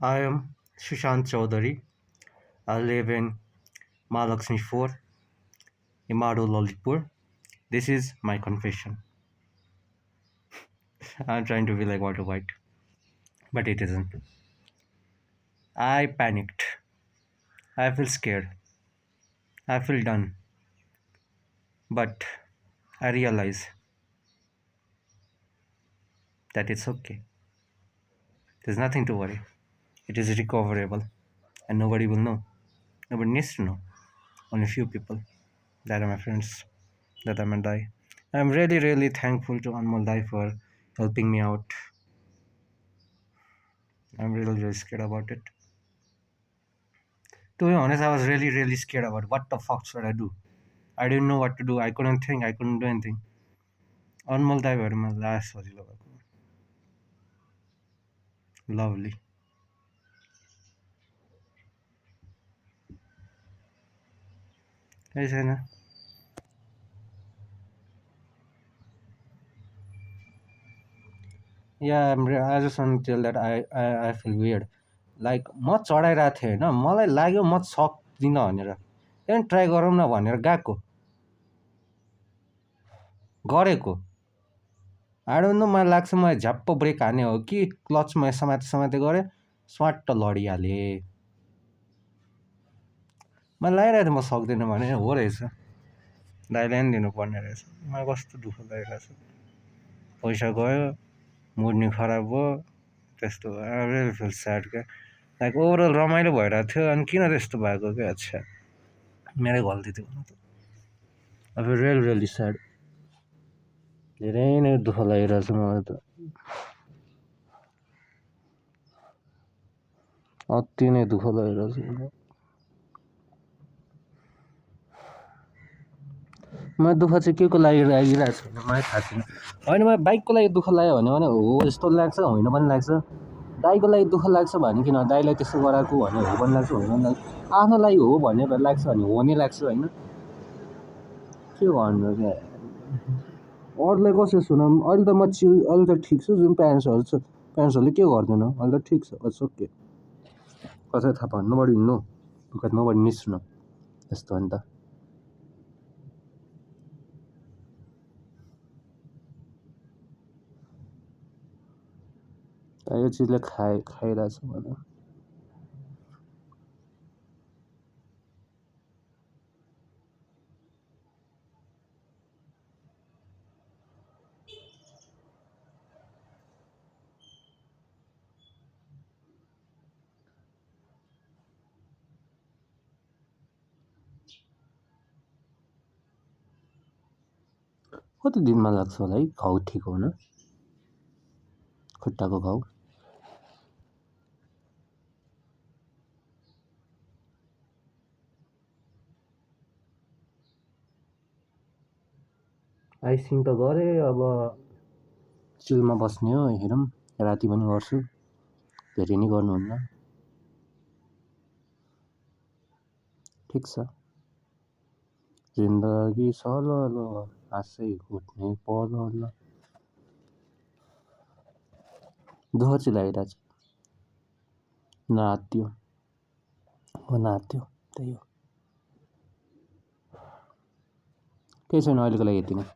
I am Sushant Chaudhary. I live in Mahalakshmi 4, Imadu, Lalitpur. This is my confession. I'm trying to be like Walter White, but it isn't. I panicked. I feel scared. I feel done. But I realize that it's okay. There's nothing to worry. It is recoverable, and nobody will know. Nobody needs to know. Only few people. That are my friends. That I'm and I. I'm really, really thankful to Anmol Dai for helping me out. I'm really, really scared about it. To be honest, I was really, really scared about what the fuck should I do. I didn't know what to do. I couldn't think. I couldn't do anything. Anmol Dai were my last was lovely. Hey, Sana. Yeah, I just want to tell that I feel weird. Like म चढाइरहेको थिएँ होइन मलाई लाग्यो म सक्दिनँ भनेर त्यहाँदेखि try गरौँ न भनेर गएको गरेको आई डोन्ट नो मलाई लाग्छ मलाई झ्याप्प ब्रेक हाने हो कि क्लचमा समाते समाते गरेँ स्वाट्ट लडिहालेँ मलाई लागिरहेको थियो म सक्दिनँ भने हो रहेछ दाइलाई पनि दिनुपर्ने रहेछ मलाई कस्तो दुःख लागिरहेछ पैसा गयो मुड नि खराब भयो त्यस्तो आई रियली फिल स्याड क्या लाइक ओभरअल रमाइलो भइरहेको थियो अनि किन त्यस्तो भएको क्या अच्छा मेरै गल्ती थियो भन्नु त I feel really really sad धेरै नै दुःख लागिरहेछ मलाई त अति नै दुःख लागिरहेछ मलाई दुःख चाहिँ के को लागिरहेको छैन मलाई थाहा छैन होइन मलाई बाइकको लागि दुःख लाग्यो भने हो यस्तो लाग्छ होइन पनि लाग्छ दाइको लागि दुःख लाग्छ भने किन दाइलाई त्यस्तो गराएको भने हो पनि लाग्छ होइन पनि लाग्छ आफ्नो लागि हो भनेर लाग्छ भने हो नै लाग्छ होइन के गर्नु क्या अरूलाई कसरी सुनाउँ अहिले त म अहिले त ठिक छु जुन प्यारेन्ट्सहरू छ प्यारेन्ट्सहरूले के गर्दैन अहिले त ठिक छ इट्स ओके कसै थाहा पाउनु nobody know because nobody needs to know यस्तो हो नि त यो चिजले खाइरहेछ भने कति दिनमा लाग्छ होला है घाउ ठिक हुन खुट्टाको घाउ आइसिङ त गरेँ अब चिलमा बस्ने हो हेरौँ राति पनि गर्छु धेरै नै गर्नुहुन्न ठिक छ जिन्दगी सललो हाँसै उठ्ने पलल दुःख चाहिँ लागिरहेछ नाच्यो नाच्यो त्यही हो केही छैन अहिलेको लागि यति नै